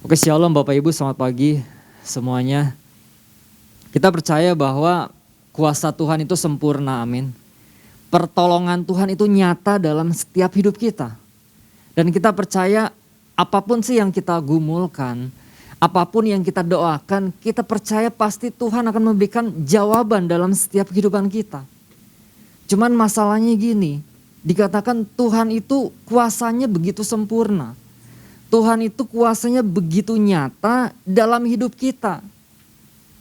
Oke, shalom Bapak Ibu, selamat pagi semuanya. Kita percaya bahwa kuasa Tuhan itu sempurna, amin. Pertolongan Tuhan itu nyata dalam setiap hidup kita. Dan kita percaya apapun sih yang kita gumulkan, apapun yang kita doakan, kita percaya pasti Tuhan akan memberikan jawaban dalam setiap kehidupan kita. Cuman masalahnya gini, dikatakan Tuhan itu kuasanya begitu sempurna. Tuhan itu kuasanya begitu nyata dalam hidup kita.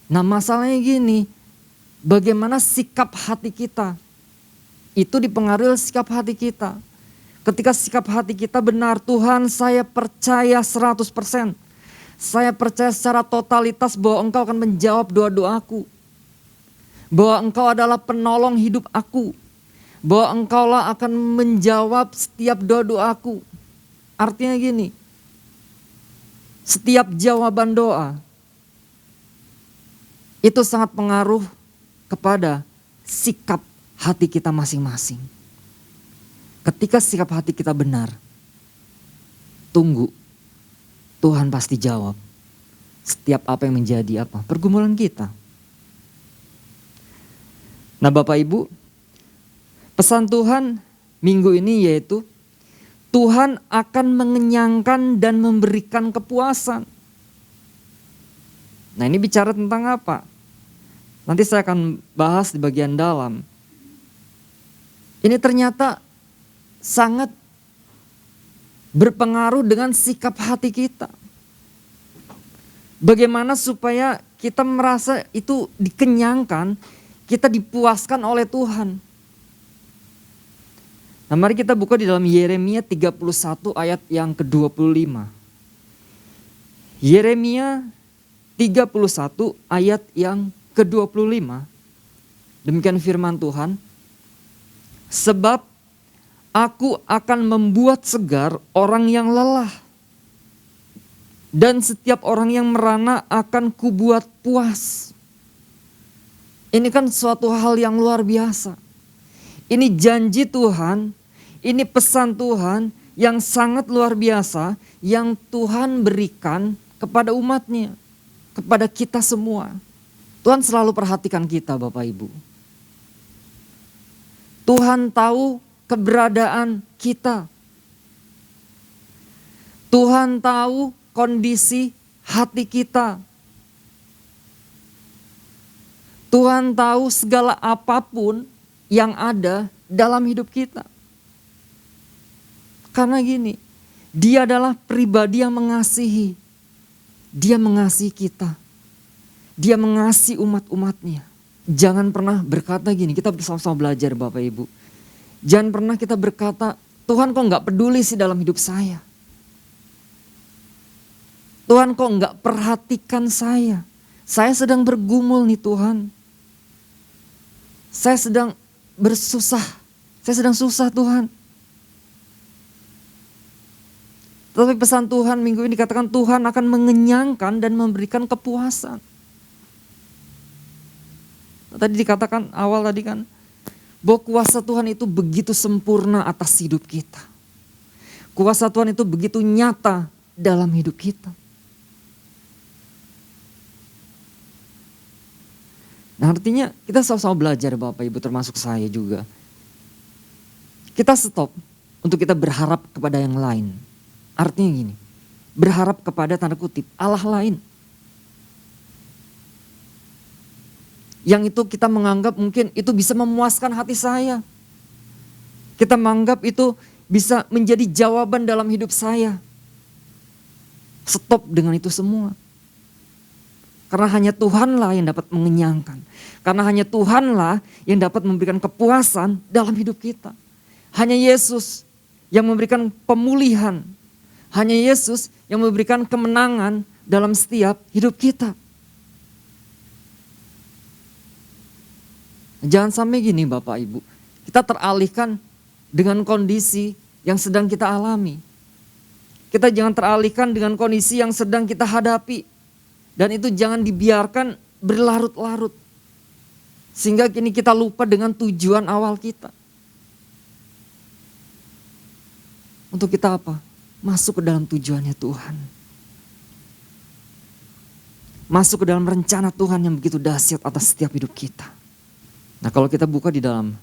Nah masalahnya gini, bagaimana sikap hati kita? Itu dipengaruhi oleh sikap hati kita. Ketika sikap hati kita benar, Tuhan saya percaya 100%. Saya percaya secara totalitas bahwa Engkau akan menjawab doa-doaku. Bahwa Engkau adalah penolong hidup aku. Bahwa Engkau lah akan menjawab setiap doa-doaku. Artinya gini, setiap jawaban doa itu sangat pengaruh kepada sikap hati kita masing-masing. Ketika sikap hati kita benar, tunggu, Tuhan pasti jawab setiap apa yang menjadi pergumulan kita. Nah Bapak Ibu, pesan Tuhan minggu ini yaitu Tuhan akan mengenyangkan dan memberikan kepuasan. Nah ini bicara tentang apa? Nanti saya akan bahas di bagian dalam. Ini ternyata sangat berpengaruh dengan sikap hati kita. Bagaimana supaya kita merasa itu dikenyangkan, kita dipuaskan oleh Tuhan. Nah mari kita buka di dalam Yeremia 31 ayat yang ke-25. Yeremia 31 ayat yang ke-25. Demikian firman Tuhan. Sebab aku akan membuat segar orang yang lelah. Dan setiap orang yang merana akan kubuat puas. Ini kan suatu hal yang luar biasa. Ini janji Tuhan, ini pesan Tuhan yang sangat luar biasa yang Tuhan berikan kepada umatnya, kepada kita semua. Tuhan selalu perhatikan kita Bapak Ibu. Tuhan tahu keberadaan kita. Tuhan tahu kondisi hati kita. Tuhan tahu segala apapun yang ada dalam hidup kita. Karena gini, Dia adalah pribadi yang mengasihi. Dia mengasihi kita. Dia mengasihi umat-umatnya. Jangan pernah berkata gini, kita bersama-sama belajar Bapak Ibu. Jangan pernah kita berkata, Tuhan kok gak peduli sih dalam hidup saya. Tuhan kok gak perhatikan saya. Saya sedang bergumul nih Tuhan. Saya sedang bersusah. Saya sedang susah Tuhan. Tetapi pesan Tuhan minggu ini dikatakan Tuhan akan mengenyangkan dan memberikan kepuasan. Tadi dikatakan awal tadi kan. Bahwa kuasa Tuhan itu begitu sempurna atas hidup kita. Kuasa Tuhan itu begitu nyata dalam hidup kita. Nah artinya kita sama-sama belajar Bapak Ibu termasuk saya juga. Kita stop untuk kita berharap kepada yang lain. Artinya gini, berharap kepada tanda kutip Allah lain. Yang itu kita menganggap mungkin itu bisa memuaskan hati saya. Kita menganggap itu bisa menjadi jawaban dalam hidup saya. Stop dengan itu semua. Karena hanya Tuhanlah yang dapat mengenyangkan. Karena hanya Tuhanlah yang dapat memberikan kepuasan dalam hidup kita. Hanya Yesus yang memberikan pemulihan. Hanya Yesus yang memberikan kemenangan dalam setiap hidup kita. Jangan sampai gini Bapak Ibu. Kita teralihkan dengan kondisi yang sedang kita alami. Kita jangan teralihkan dengan kondisi yang sedang kita hadapi. Dan itu jangan dibiarkan berlarut-larut. Sehingga kini kita lupa dengan tujuan awal kita. Untuk kita apa? Masuk ke dalam tujuannya Tuhan. masuk ke dalam rencana Tuhan yang begitu dahsyat atas setiap hidup kita. Nah, kalau kita buka di dalam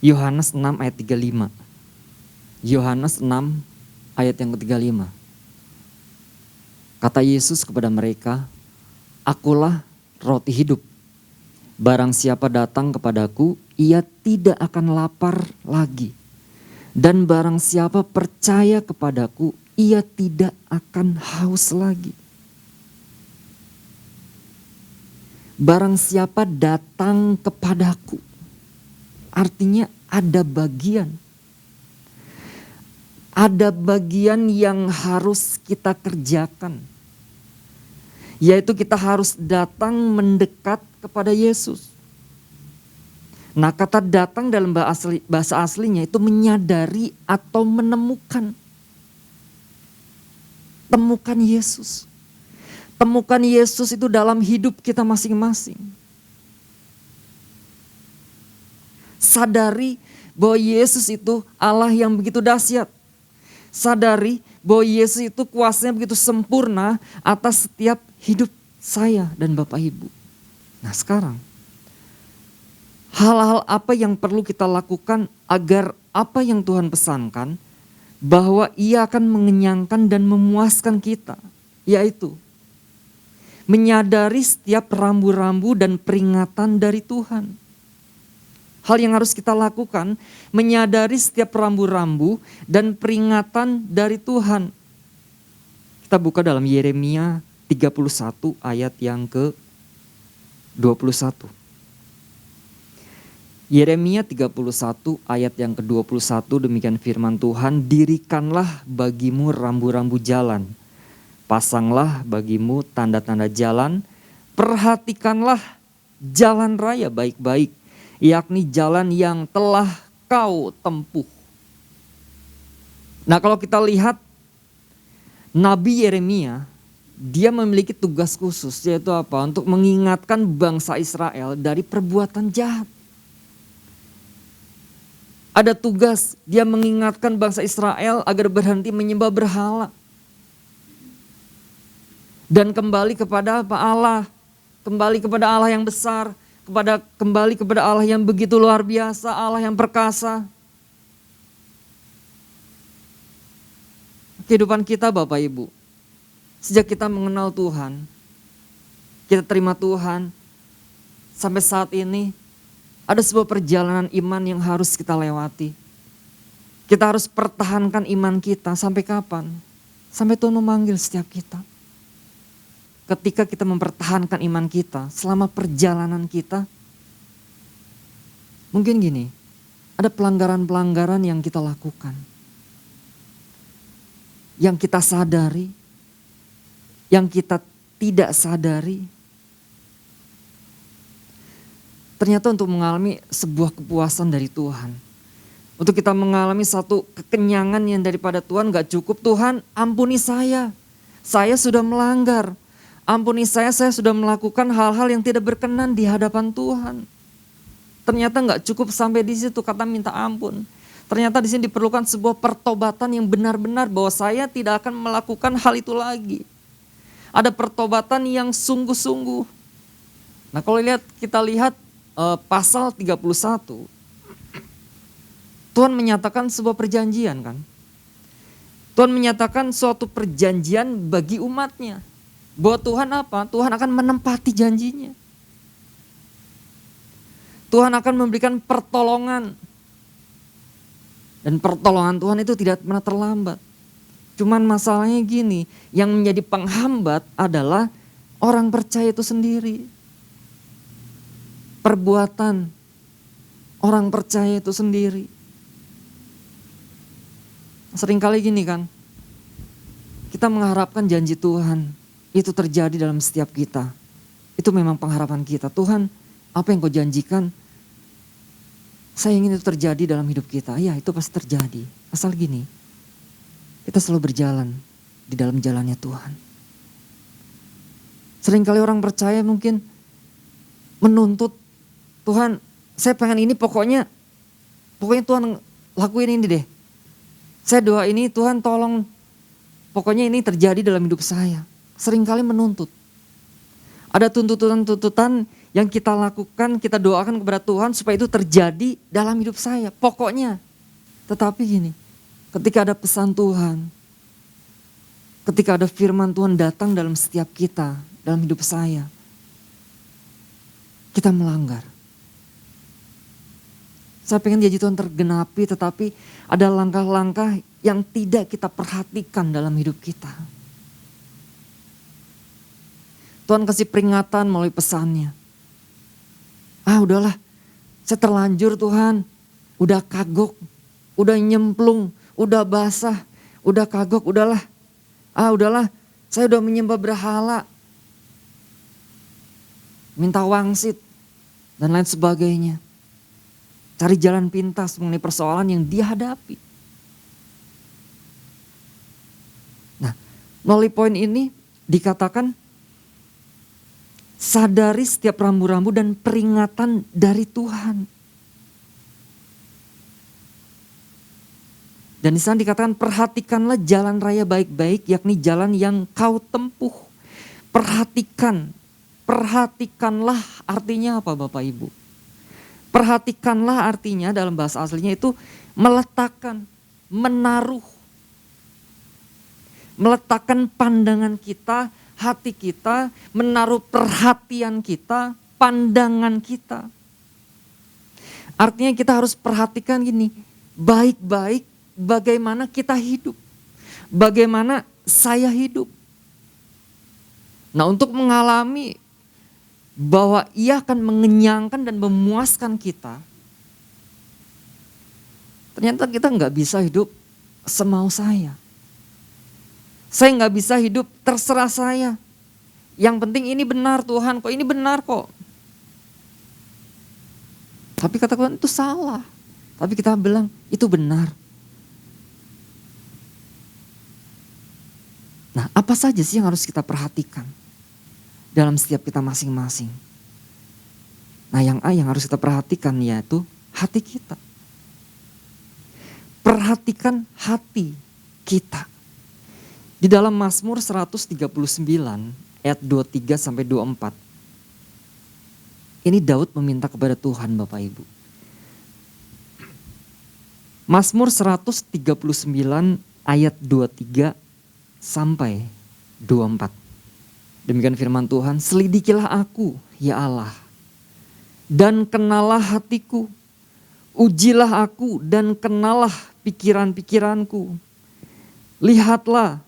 Yohanes 6 ayat 35. Yohanes 6 ayat yang ke-35. Kata Yesus kepada mereka, "Akulah roti hidup. Barang siapa datang kepadaku, ia tidak akan lapar lagi. Dan barang siapa percaya kepadaku, ia tidak akan haus lagi." Barang siapa datang kepadaku, artinya ada bagian. Ada bagian yang harus kita kerjakan. Yaitu kita harus datang mendekat kepada Yesus. Nah, kata datang dalam bahasa aslinya itu menyadari atau menemukan. Temukan Yesus. Temukan Yesus itu dalam hidup kita masing-masing. Sadari bahwa Yesus itu Allah yang begitu dahsyat. Sadari bahwa Yesus itu kuasanya begitu sempurna atas setiap hidup saya dan Bapak Ibu. Nah, sekarang hal-hal apa yang perlu kita lakukan agar apa yang Tuhan pesankan bahwa Ia akan mengenyangkan dan memuaskan kita, yaitu menyadari setiap rambu-rambu dan peringatan dari Tuhan. Hal yang harus kita lakukan, menyadari setiap rambu-rambu dan peringatan dari Tuhan. Kita buka dalam Yeremia 31 ayat yang ke-21. Yeremia 31 ayat yang ke-21, demikian firman Tuhan, "Dirikanlah bagimu rambu-rambu jalan. Pasanglah bagimu tanda-tanda jalan, perhatikanlah jalan raya baik-baik, yakni jalan yang telah kau tempuh." Nah, kalau kita lihat Nabi Yeremia, dia memiliki tugas khusus, yaitu apa? Untuk mengingatkan bangsa Israel dari perbuatan jahat. Ada tugas, dia mengingatkan bangsa Israel agar berhenti menyembah berhala. Dan kembali kepada apa? Allah. Kembali kepada Allah yang besar. Kembali kepada Allah yang begitu luar biasa. Allah yang perkasa. Kehidupan kita Bapak Ibu. Sejak kita mengenal Tuhan. Kita terima Tuhan. Sampai saat ini. Ada sebuah perjalanan iman yang harus kita lewati. Kita harus pertahankan iman kita. Sampai kapan? Sampai Tuhan memanggil setiap kita. Ketika kita mempertahankan iman kita selama perjalanan kita, mungkin gini, ada pelanggaran-pelanggaran yang kita lakukan. Yang kita sadari, yang kita tidak sadari. Ternyata untuk mengalami sebuah kepuasan dari Tuhan. Untuk kita mengalami satu kekenyangan yang daripada Tuhan gak cukup. Tuhan, ampuni saya sudah melanggar. Ampuni saya sudah melakukan hal-hal yang tidak berkenan di hadapan Tuhan. Ternyata gak cukup sampai di situ kata minta ampun. Ternyata di sini diperlukan sebuah pertobatan yang benar-benar bahwa saya tidak akan melakukan hal itu lagi. Ada pertobatan yang sungguh-sungguh. Nah, kalau kita lihat pasal 31. Tuhan menyatakan sebuah perjanjian kan. Tuhan menyatakan suatu perjanjian bagi umatnya. Bahwa Tuhan apa? Tuhan akan menempati janjinya. Tuhan akan memberikan pertolongan. Dan pertolongan Tuhan itu tidak pernah terlambat. Cuman masalahnya gini, yang menjadi penghambat adalah orang percaya itu sendiri. Perbuatan orang percaya itu sendiri. Seringkali gini kan, kita mengharapkan janji Tuhan itu terjadi dalam setiap kita. Itu memang pengharapan kita. Tuhan, apa yang kau janjikan, saya ingin itu terjadi dalam hidup kita. Ya, itu pasti terjadi. Asal gini, kita selalu berjalan di dalam jalannya Tuhan. Seringkali orang percaya mungkin menuntut, Tuhan, saya pengen ini pokoknya Tuhan lakuin ini deh. Saya doa ini, Tuhan tolong, pokoknya ini terjadi dalam hidup saya. seringkali menuntut. Ada tuntutan-tuntutan yang kita lakukan, kita doakan kepada Tuhan supaya itu terjadi dalam hidup saya. Pokoknya. Tetapi gini, ketika ada pesan Tuhan, ketika ada firman Tuhan datang dalam setiap kita, dalam hidup saya, kita melanggar. Saya pengen janji Tuhan tergenapi, tetapi ada langkah-langkah yang tidak kita perhatikan dalam hidup kita. Tuhan kasih peringatan melalui pesannya. Udahlah, saya terlanjur Tuhan, udah kagok, udah nyemplung, udah basah, udah kagok, udahlah. Udahlah, saya udah menyembah berhala. Minta wangsit dan lain sebagainya. Cari jalan pintas mengenai persoalan yang dia hadapi. Nah, melalui poin ini dikatakan sadari setiap rambu-rambu dan peringatan dari Tuhan. Dan di sana dikatakan perhatikanlah jalan raya baik-baik, yakni jalan yang kau tempuh. Perhatikanlah artinya apa Bapak Ibu? Perhatikanlah artinya dalam bahasa aslinya itu meletakkan, menaruh. Meletakkan pandangan kita, hati kita, menaruh perhatian kita, pandangan kita. Artinya kita harus perhatikan gini, baik-baik bagaimana kita hidup. Bagaimana saya hidup. Nah, untuk mengalami bahwa ia akan mengenyangkan dan memuaskan kita, ternyata kita nggak bisa hidup semau saya. Saya nggak bisa hidup terserah saya. Yang penting ini benar Tuhan, kok ini benar kok. Tapi kata Tuhan itu salah. Tapi kita bilang itu benar. Nah, apa saja sih yang harus kita perhatikan dalam setiap kita masing-masing? Nah, yang harus kita perhatikan yaitu hati kita. Perhatikan hati kita. Di dalam Mazmur 139 ayat 23 sampai 24. Ini Daud meminta kepada Tuhan Bapak Ibu. Mazmur 139 ayat 23 sampai 24. Demikian firman Tuhan, selidikilah aku ya Allah dan kenalah hatiku. Ujilah aku dan kenalah pikiran-pikiranku. Lihatlah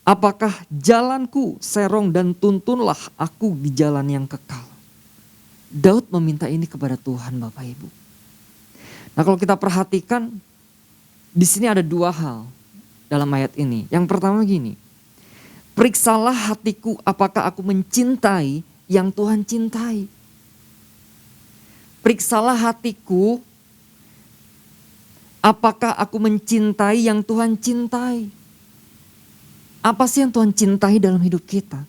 apakah jalanku serong dan tuntunlah aku di jalan yang kekal. Daud meminta ini kepada Tuhan Bapak Ibu. Nah, kalau kita perhatikan di sini ada dua hal dalam ayat ini. Yang pertama gini, periksalah hatiku apakah aku mencintai yang Tuhan cintai. Periksalah hatiku apakah aku mencintai yang Tuhan cintai. Apa sih yang Tuhan cintai dalam hidup kita?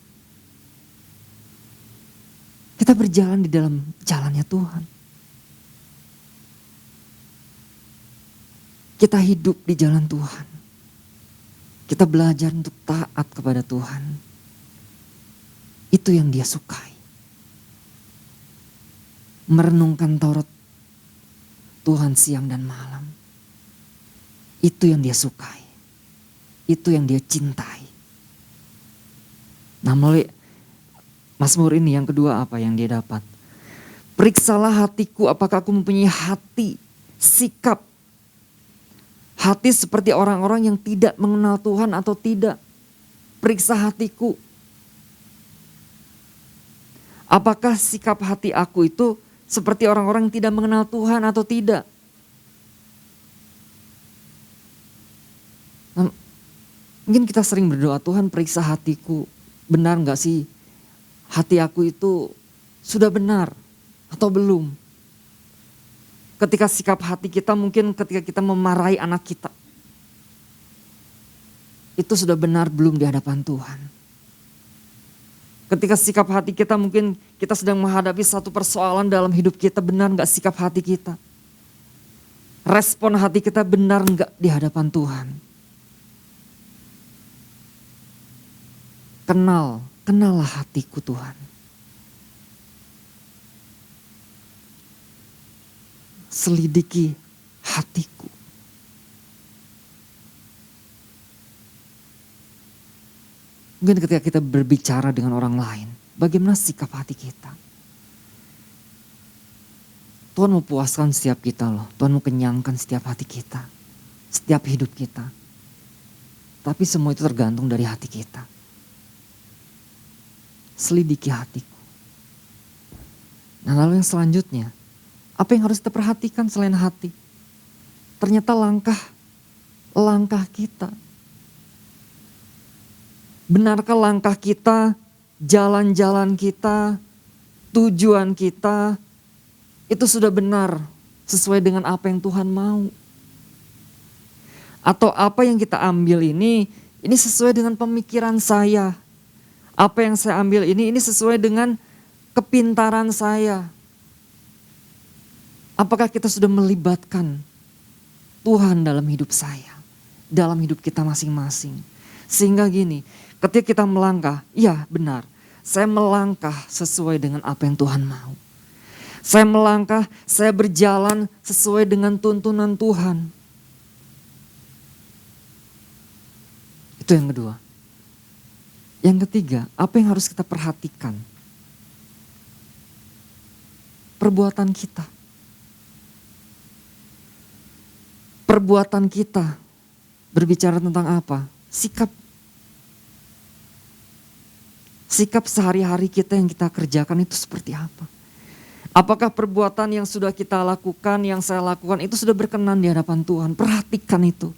Kita berjalan di dalam jalannya Tuhan. Kita hidup di jalan Tuhan. Kita belajar untuk taat kepada Tuhan. Itu yang Dia sukai. Merenungkan Taurat Tuhan siang dan malam. Itu yang Dia sukai. Itu yang Dia cintai. Nah, melalui Mazmur ini yang kedua apa yang dia dapat? Periksalah hatiku apakah aku mempunyai hati, sikap. Hati seperti orang-orang yang tidak mengenal Tuhan atau tidak. Periksa hatiku. Apakah sikap hati aku itu seperti orang-orang yang tidak mengenal Tuhan atau tidak? Nah, mungkin kita sering berdoa, Tuhan periksa hatiku. Benar gak sih hati aku itu sudah benar atau belum? Ketika sikap hati kita mungkin ketika kita memarahi anak kita. Itu sudah benar belum di hadapan Tuhan. Ketika sikap hati kita mungkin kita sedang menghadapi satu persoalan dalam hidup kita, benar gak sikap hati kita? Respon hati kita benar gak di hadapan Tuhan? Ketika kita mungkin kita sedang menghadapi satu persoalan dalam hidup kita, benar gak sikap hati kita? Respon hati kita benar gak di hadapan Tuhan? Respon hati kita benar gak di hadapan Tuhan? Respon hati kita benar gak di hadapan Tuhan? Respon hati kita benar gak di hadapan Tuhan? Kenallah hatiku Tuhan. Selidiki hatiku. Mungkin ketika kita berbicara dengan orang lain, bagaimana sikap hati kita? Tuhan mau puaskan setiap kita loh. Tuhan mau kenyangkan setiap hati kita. Setiap hidup kita. Tapi semua itu tergantung dari hati kita. Selidiki hatiku. Nah lalu yang selanjutnya, apa yang harus kita perhatikan selain hati? Ternyata langkah kita. Benarkah langkah kita, jalan-jalan kita, tujuan kita, itu sudah benar sesuai dengan apa yang Tuhan mau? Atau apa yang kita ambil ini sesuai dengan pemikiran saya. Apa yang saya ambil ini sesuai dengan kepintaran saya. Apakah kita sudah melibatkan Tuhan dalam hidup saya, dalam hidup kita masing-masing? Sehingga gini, ketika kita melangkah, iya benar, saya melangkah sesuai dengan apa yang Tuhan mau. Saya melangkah, saya berjalan sesuai dengan tuntunan Tuhan. Itu yang kedua. Yang ketiga, apa yang harus kita perhatikan? Perbuatan kita. Perbuatan kita berbicara tentang apa? Sikap sehari-hari kita yang kita kerjakan itu seperti apa? Apakah perbuatan yang sudah kita lakukan, yang saya lakukan itu sudah berkenan di hadapan Tuhan? Perhatikan itu.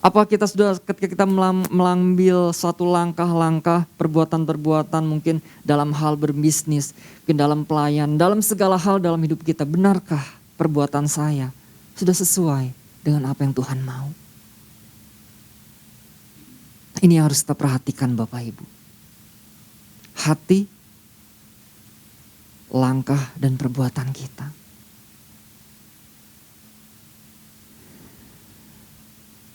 Apa kita sudah ketika kita mengambil suatu langkah-langkah, perbuatan-perbuatan mungkin dalam hal berbisnis, mungkin dalam pelayan, dalam segala hal dalam hidup kita, benarkah perbuatan saya sudah sesuai dengan apa yang Tuhan mau? Ini yang harus kita perhatikan Bapak Ibu. Hati, langkah dan perbuatan kita.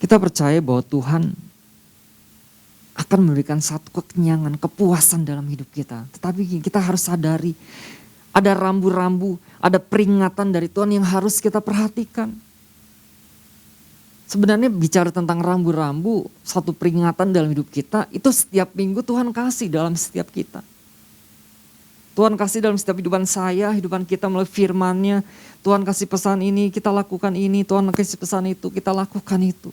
Kita percaya bahwa Tuhan akan memberikan satu kekenyangan, kepuasan dalam hidup kita. Tetapi kita harus sadari ada rambu-rambu, ada peringatan dari Tuhan yang harus kita perhatikan. Sebenarnya bicara tentang rambu-rambu, satu peringatan dalam hidup kita, itu setiap minggu Tuhan kasih dalam setiap kita. Tuhan kasih dalam setiap kehidupan saya, kehidupan kita melalui firman-Nya. Tuhan kasih pesan ini, kita lakukan ini. Tuhan kasih pesan itu, kita lakukan itu.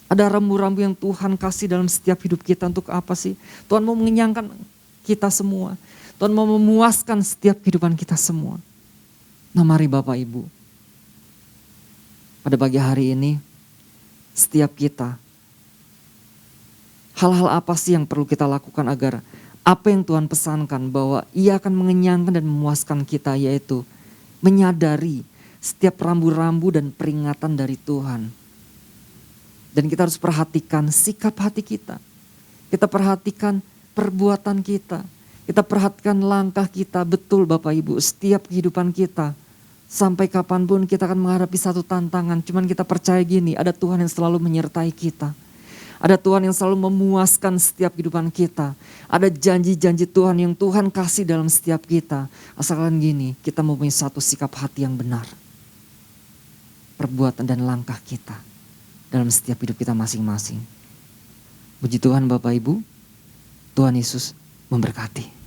Ada rambu-rambu yang Tuhan kasih dalam setiap hidup kita untuk apa sih? Tuhan mau mengenyangkan kita semua. Tuhan mau memuaskan setiap kehidupan kita semua. Nah mari Bapak Ibu, pada pagi hari ini, setiap kita, hal-hal apa sih yang perlu kita lakukan agar apa yang Tuhan pesankan bahwa Ia akan mengenyangkan dan memuaskan kita, yaitu menyadari setiap rambu-rambu dan peringatan dari Tuhan. Dan kita harus perhatikan sikap hati kita. Kita perhatikan perbuatan kita. Kita perhatikan langkah kita. Betul Bapak Ibu, setiap kehidupan kita. Sampai kapanpun kita akan menghadapi satu tantangan. Cuman kita percaya gini, ada Tuhan yang selalu menyertai kita. Ada Tuhan yang selalu memuaskan setiap kehidupan kita. Ada janji-janji Tuhan yang Tuhan kasih dalam setiap kita. Asalkan gini, kita mempunyai satu sikap hati yang benar. Perbuatan dan langkah kita dalam setiap hidup kita masing-masing. Puji Tuhan Bapak Ibu, Tuhan Yesus memberkati.